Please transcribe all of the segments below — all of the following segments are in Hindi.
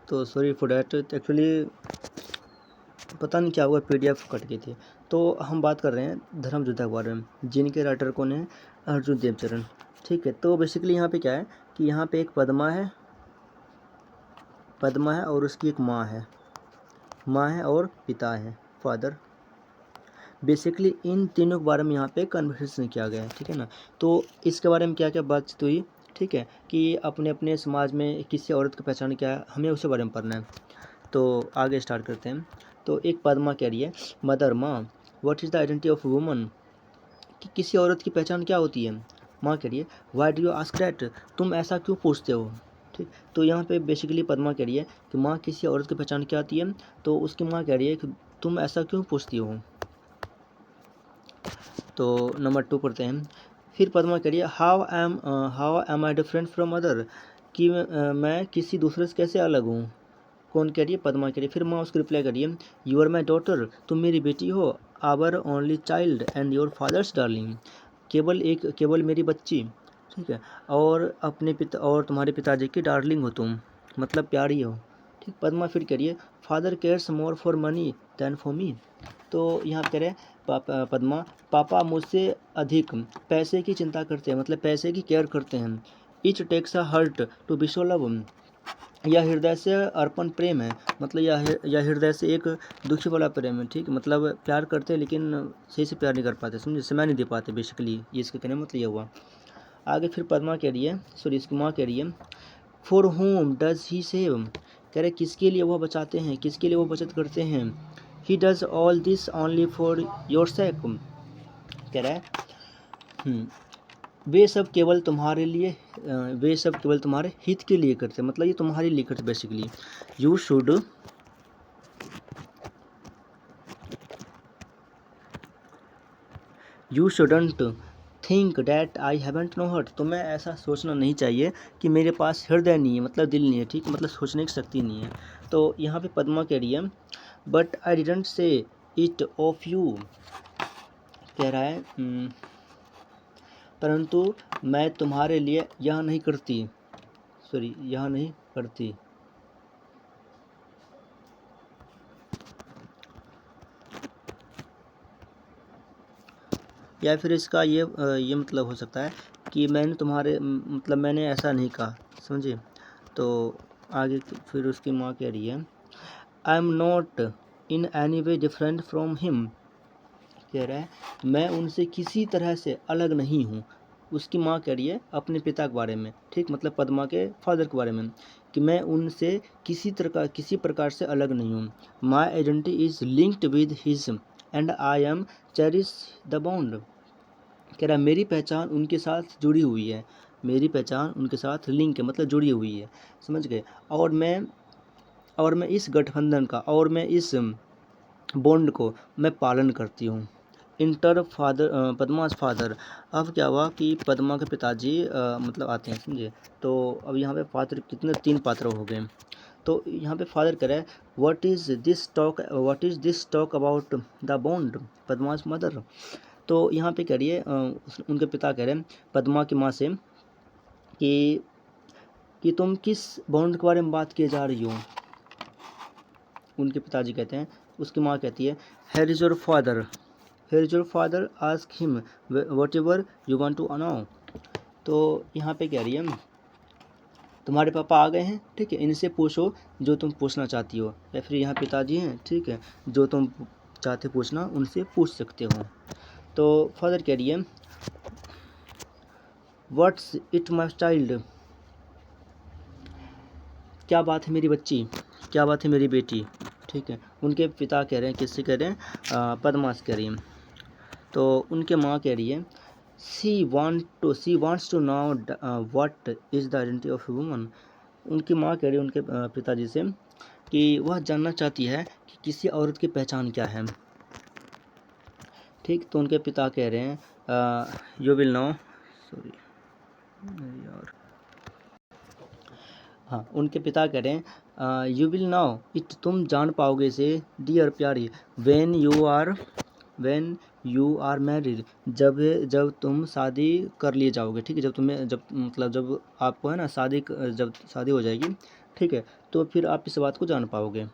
तो सॉरी फॉर डैट, एक्चुअली पता नहीं क्या हुआ, PDF कट गई थी। तो हम बात कर रहे हैं धर्म योद्धा के बारे में, जिनके राइटर कौन है, अर्जुन देवचरण। ठीक है, तो बेसिकली यहाँ पे क्या है कि यहाँ पे एक पद्मा है और उसकी एक माँ है और पिता है, फादर। बेसिकली इन तीनों के बारे में यहाँ पे कन्वर्सेशन किया गया है। ठीक है ना, तो इसके बारे में क्या क्या बातचीत हुई, ठीक है, कि अपने अपने समाज में किसी औरत की पहचान क्या है, हमें उसके बारे में पढ़ना है। तो आगे स्टार्ट करते हैं। तो एक पद्मा कह रही है, मदर माँ, what is the identity of woman, कि किसी औरत की पहचान क्या होती है। माँ कह रही है, why do you ask that, तुम ऐसा क्यों पूछते हो। ठीक, तो यहाँ पे बेसिकली पद्मा कह रही है कि माँ किसी औरत की पहचान क्या आती है, तो उसकी माँ कह रही है कि तुम ऐसा क्यों पूछती हो। तो नंबर 2 पढ़ते हैं। फिर पद्मा कह रही है, how am I different from other, कि मैं किसी दूसरे से कैसे अलग हूँ। कौन कह रही है, पद्मा कह रही है। फिर माँ उसको रिप्लाई कर रही है, यू आर माई डॉटर, तुम मेरी बेटी हो, our only child and your father's darling, केवल मेरी बच्ची, ठीक है, और अपने पिता और तुम्हारे पिताजी की डार्लिंग हो तुम, मतलब प्यारी हो। ठीक, पद्मा फिर कह रही है, father cares more for money than for me, तो यहाँ कह रहे पद्मा, पापा मुझसे अधिक पैसे की चिंता करते हैं, मतलब पैसे की केयर करते हैं। Each takes a heart to be show love, यह हृदय से अर्पण प्रेम है, मतलब यह हृदय से एक दुखी वाला प्रेम है। ठीक, मतलब प्यार करते हैं लेकिन सही से प्यार नहीं कर पाते, समझे, समय नहीं दे पाते, बेसिकली ये इसके कहने मतलब ये हुआ। आगे फिर पद्मा कह रही है, सॉरी इसकी माँ कह रही है, for home does he save, कह रहे किसके लिए वह बचाते हैं, किसके लिए वो बचत करते हैं। He does all this only for your sake, कह रहा है वे सब केवल तुम्हारे लिए वे सब केवल तुम्हारे हित के लिए करते, मतलब ये तुम्हारे लिए करते basically. You shouldn't think that I haven't no heart, तुम्हें ऐसा सोचना नहीं चाहिए कि मेरे पास हृदय नहीं है, मतलब दिल नहीं है। ठीक, मतलब सोचने की शक्ति नहीं है। तो यहाँ पे पद्मा कह रही है, but I didn't say it of you, कह रहा है परंतु मैं तुम्हारे लिए यह नहीं करती, या फिर इसका ये मतलब हो सकता है कि मैंने तुम्हारे मतलब मैंने ऐसा नहीं कहा, समझे। तो आगे फिर उसकी माँ कह रही है, I am not in any way different from him, कह रहा है मैं उनसे किसी तरह से अलग नहीं हूँ। उसकी माँ कह रही है अपने पिता के बारे में, ठीक, मतलब पद्मा के फादर के बारे में, कि मैं उनसे किसी प्रकार से अलग नहीं हूँ। My identity is linked with his and I am cherish the bond, कह रहा मेरी पहचान उनके साथ जुड़ी हुई है, मेरी पहचान उनके साथ लिंक है, मतलब जुड़ी हुई है, समझ गए। और मैं इस गठबंधन का और मैं इस बॉन्ड को मैं पालन करती हूँ। इंटर फादर पद्मा's फादर, अब क्या हुआ कि पद्मा के पिताजी मतलब आते हैं, समझे। तो अब यहाँ पे पात्र कितने, 3 पात्र हो गए। तो यहाँ पे फादर कह रहा है, what is this talk about the bond, Padma's mother. तो यहाँ पे कह रही है उनके पिता कह रहे हैं पद्मा की माँ से कि तुम किस बॉन्ड के बारे में बात किए जा रही हो। उनके पिताजी कहते हैं, उसकी माँ कहती है, here is your father ask him whatever you want to know. तो यहाँ पे कह रही है, तुम्हारे पापा आ गए हैं, ठीक है, इनसे पूछो जो तुम पूछना चाहती हो, या फिर यहाँ पिताजी हैं, ठीक है, जो तुम चाहते पूछना उनसे पूछ सकते हो। तो फादर कह रही है, व्हाट्स इट माई चाइल्ड, क्या बात है मेरी बच्ची, क्या बात है मेरी बेटी, ठीक है। उनके पिता कह रहे हैं, किससे कह रहे हैं, पद्मा से कह रही हैं। तो उनके माँ कह रही है, she wants to know what is the identity of woman. उनकी माँ कह रही है उनके पिताजी से कि वह जानना चाहती है कि किसी औरत की पहचान क्या है, ठीक। तो उनके पिता कह रहे हैं, यू विल नो, सॉरी यार, हाँ, उनके पिता कह रहे हैं, यू विल नो इट, तुम जान पाओगे इसे, डियर प्यारी, व्हेन यू आर मैरिड, जब जब तुम शादी कर लिए जाओगे, ठीक है, जब तुम्हें जब मतलब जब आपको है ना जब शादी हो जाएगी, ठीक है, तो फिर आप इस बात को जान पाओगे।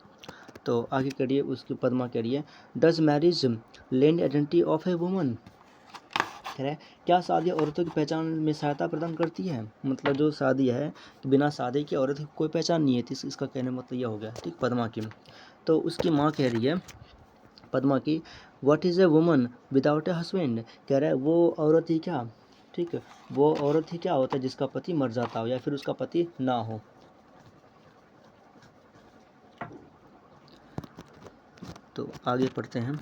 तो आगे करिए, उसकी पद्मा करिए, does marriage land identity of a woman, कह रहा है क्या शादी औरतों की पहचान में सहायता प्रदान करती है, मतलब जो शादी है बिना शादी की औरत की कोई पहचान नहीं है, तो इसका कहने का मतलब यह हो गया, ठीक, पद्मा की। तो उसकी माँ कह रही है पद्मा की, what is a woman without a husband, कह रहा है वो औरत ही क्या, ठीक है, वो औरत ही क्या होता है जिसका पति मर जाता हो या फिर उसका पति ना हो। तो आगे पढ़ते हैं,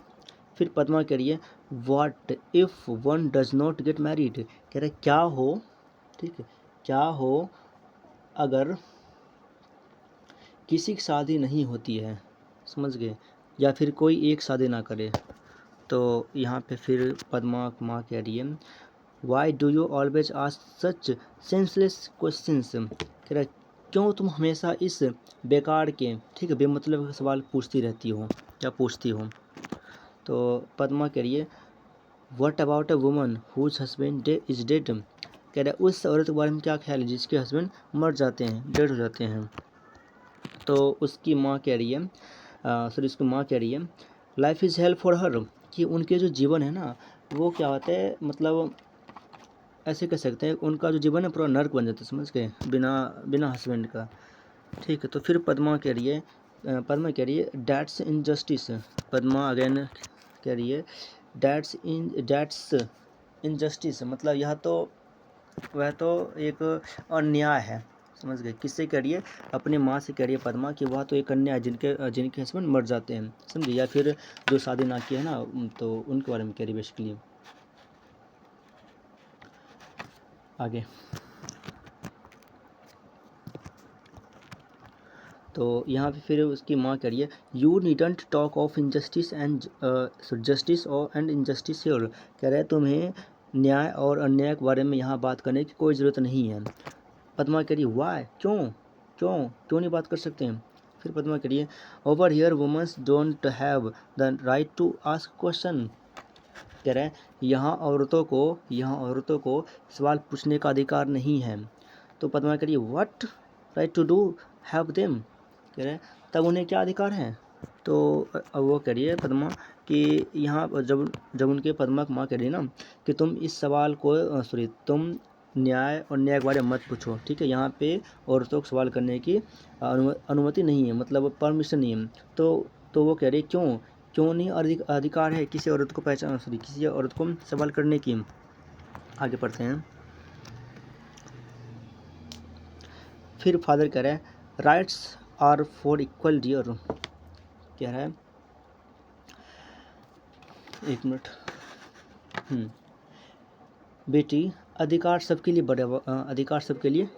फिर पद्मा कह रही है, what if one does not get married, कह रहे क्या हो, ठीक है, क्या हो अगर किसी की शादी नहीं होती है, समझ गए, या फिर कोई एक शादी ना करे। तो यहाँ पे फिर पद्मा माँ कह रही है, why do you always ask such senseless questions, कह रहा क्यों तुम हमेशा इस बेकार के, ठीक है, बेमतलब के सवाल पूछती रहती हो या पूछती हो। तो पद्मा कह रही है, what about a woman whose husband is dead, कह रहा है उस औरत के बारे में क्या ख्याल है जिसके हस्बैंड मर जाते हैं, डेड हो जाते हैं। तो उसकी माँ कह रही है, सॉरी उसकी माँ कह रही है, life is help for her, कि उनके जो जीवन है ना वो क्या होता है, मतलब ऐसे कह सकते हैं उनका जो जीवन है पूरा नर्क बन जाता है, समझ गए, बिना बिना हस्बैंड का, ठीक है। तो फिर पद्मा कह रही है, डैट्स इनजस्टिस, पद्मा अगेन कह रही है, डैट्स इनजस्टिस, मतलब यह तो वह तो एक अन्याय है, समझ गए, किससे कह रही है, अपनी माँ से कह रही है पद्मा कि वह तो एक अन्याय है जिनके हस्बैंड मर जाते हैं, समझिए, या फिर जो शादी ना की है ना, तो उनके बारे में कह रही बेसिकली। आगे तो यहाँ पे फिर उसकी माँ कह रही है, you needn't talk of injustice and justice और एंड इनजस्टिस योर, कह रहे हैं तुम्हें न्याय और अन्याय के बारे में यहाँ बात करने की कोई ज़रूरत नहीं है। पद्मा कह रही है, वाई, क्यों क्यों क्यों नहीं बात कर सकते हैं। फिर पद्मा कह रही है, over here womens don't have the right to ask question, कह रहे हैं यहाँ औरतों को सवाल पूछने का अधिकार नहीं है। तो पद्मा कह रही है, what right to do have them, कह रहे हैं तब उन्हें क्या अधिकार है। तो अब वो कह रही है पद्मा कि यहाँ जब जब उनके पद्मा की माँ कह रही है ना कि तुम इस सवाल को सॉरी तुम न्याय और न्याय के बारे में मत पूछो, ठीक है, यहाँ पे औरतों को सवाल करने की अनुमति नहीं है, मतलब परमिशन नहीं है। तो वो कह रही है, क्यों क्यों नहीं अधिकार है किसी औरत को पहचान सॉरी किसी औरत को सवाल करने की। आगे पढ़ते हैं, फिर फादर कह रहे हैं, rights are for equal dear, कह रहा है, एक मिनट, बेटी अधिकार सबके लिए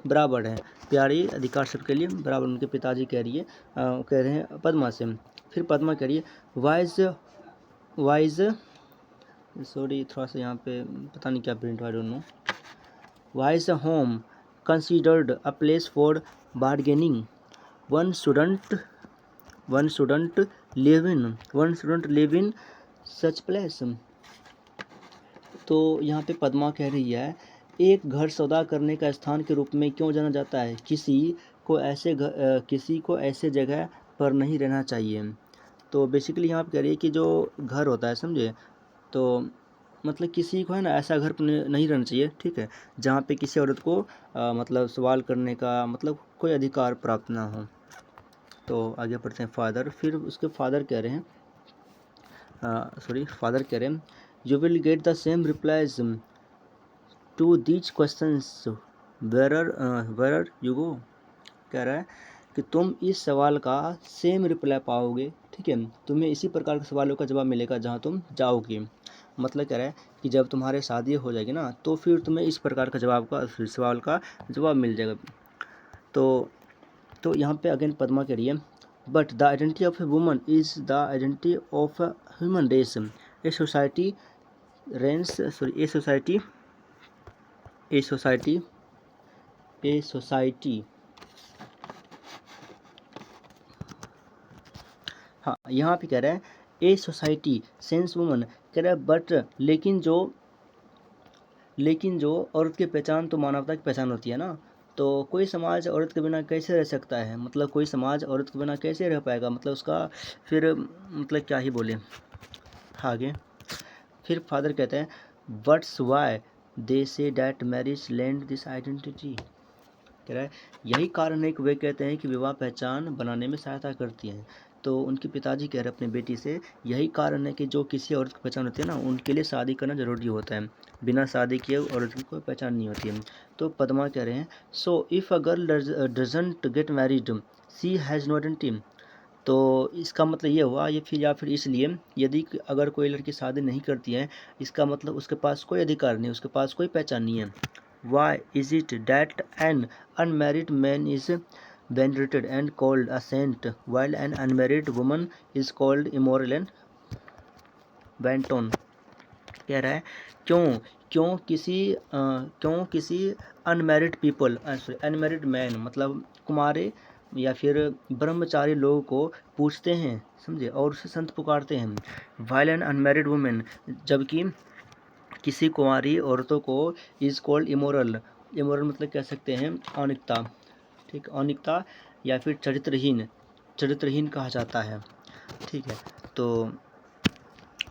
बराबर है, प्यारी अधिकार सबके लिए बराबर, उनके पिताजी कह रहे हैं पद्मा से। फिर पद्मा कह रही है, वाइज सॉरी थोड़ा सा यहाँ पे पता नहीं क्या print, I don't know, wise home considered a place for bargaining, one student live in such place. तो यहाँ पे पद्मा कह रही है, एक घर सौदा करने का स्थान के रूप में क्यों जाना जाता है, किसी को ऐसे जगह पर नहीं रहना चाहिए। तो बेसिकली यहाँ पे कह रही है कि जो घर होता है, समझे, तो मतलब किसी को है ना ऐसा घर पर नहीं रहना चाहिए, ठीक है, जहाँ पे किसी औरत को मतलब सवाल करने का मतलब कोई अधिकार प्राप्त ना हो। तो आगे पढ़ते हैं फादर, फिर उसके फादर कह रहे हैं, you will get the same replies to these questions where you go, कह रहा है कि तुम इस सवाल का सेम रिप्लाई पाओगे, ठीक है, तुम्हें इसी प्रकार के सवालों का जवाब मिलेगा जहाँ तुम जाओगे। मतलब कह रहा है कि जब तुम्हारे शादी हो जाएगी ना तो फिर तुम्हें इस प्रकार का सवाल का जवाब मिल जाएगा। तो यहाँ पे अगेन पद्मा कह रही है, but the identity of a woman is the identity of a human race, a society हाँ यहाँ पे कह रहा है, ए सोसाइटी सेंस वुमन कह रहा है बट लेकिन जो औरत की पहचान तो मानवता की पहचान होती है ना, तो कोई समाज औरत के बिना कैसे रह सकता है, मतलब कोई समाज औरत के बिना कैसे रह पाएगा, मतलब उसका फिर मतलब क्या ही बोले आगे। फिर फादर कहते हैं what's why they say that marriage land this identity. कह रहा है यही कारण है कि वे कहते हैं कि विवाह पहचान बनाने में सहायता करती है। तो उनके पिताजी कह रहे हैं अपनी बेटी से यही कारण है कि जो किसी औरत की पहचान होती है ना, उनके लिए शादी करना ज़रूरी होता है, बिना शादी किए औरत की कोई पहचान नहीं होती है। तो पद्मा कह रहे हैं so if a girl doesn't get married she has no identity. तो इसका मतलब ये हुआ ये फिर या फिर इसलिए यदि अगर कोई लड़की शादी नहीं करती है, इसका मतलब उसके पास कोई अधिकार नहीं, उसके पास कोई पहचान नहीं है। Why is it that an unmarried man is venerated and called a saint, while an unmarried woman is called immoral and wanton? कह रहा है क्यों क्यों किसी unmarried people sorry unmarried man मतलब कुमारे या फिर ब्रह्मचारी लोगों को पूछते हैं, समझे, और उसे संत पुकारते हैं, वाइल एन अनमैरिड वुमेन, जबकि किसी कुंवारी औरतों को इज कॉल्ड इमोरल। इमोरल मतलब कह सकते हैं अनिकता, ठीक, अनिकता या फिर चरित्रहीन कहा जाता है, ठीक है। तो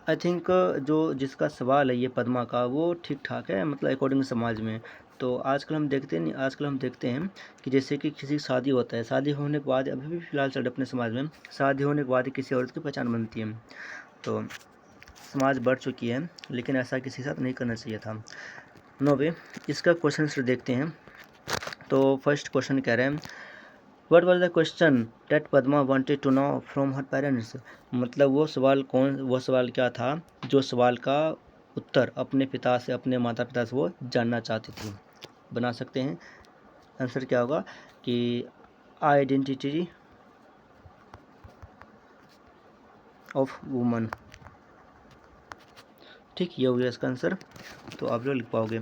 आई थिंक जो जिसका सवाल है ये पद्मा का वो ठीक ठाक है, मतलब अकॉर्डिंग समाज में। तो आजकल हम देखते हैं कि जैसे कि किसी की शादी होता है, शादी होने के बाद अभी भी फिलहाल चल अपने समाज में शादी होने के बाद किसी औरत की पहचान बनती है। तो समाज बढ़ चुकी है, लेकिन ऐसा किसी के साथ नहीं करना चाहिए था। 9वें इसका क्वेश्चन आंसर देखते हैं। तो फर्स्ट क्वेश्चन कह रहे हैं what was the question that Padma wanted to know from her parents. मतलब वो सवाल क्या था जो सवाल का उत्तर अपने पिता से, अपने माता पिता से वो जानना चाहती थी। बना सकते हैं आंसर क्या होगा कि आइडेंटिटी ऑफ वुमन, ठीक, ये हो गया इसका आंसर। तो आप लोग लिख पाओगे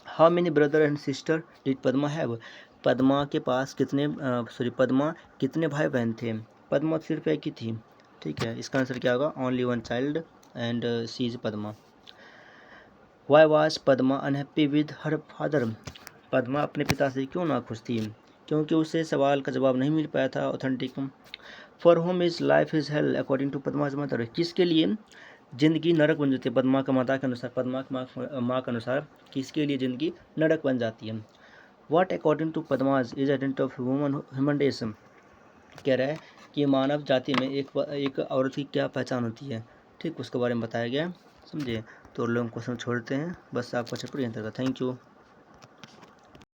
how many brother and sister did Padma have. Padma के पास पद्मा कितने भाई बहन थे। पद्मा सिर्फ एक ही थी, ठीक है। इसका आंसर क्या होगा only one child and she is Padma. Why was Padma unhappy with her father. Padma अपने पिता से क्यों ना खुश थी, क्योंकि उसे सवाल का जवाब नहीं मिल पाया था authentic. For home is life is hell according to Padma's mother. किसके लिए जिंदगी नरक बन जाती है, पद्मा का माता के अनुसार, पद्मा की माँ के अनुसार किसके लिए जिंदगी नरक बन जाती है। What according to Padma's is identity of human race. कह रहा है कि मानव जाति में एक औरत की क्या पहचान होती है, ठीक, उसके बारे में बताया गया, समझे। तो लोग क्वेश्चन छोड़ते हैं, बस आपका चैप्टर यहीं तक। Thank you.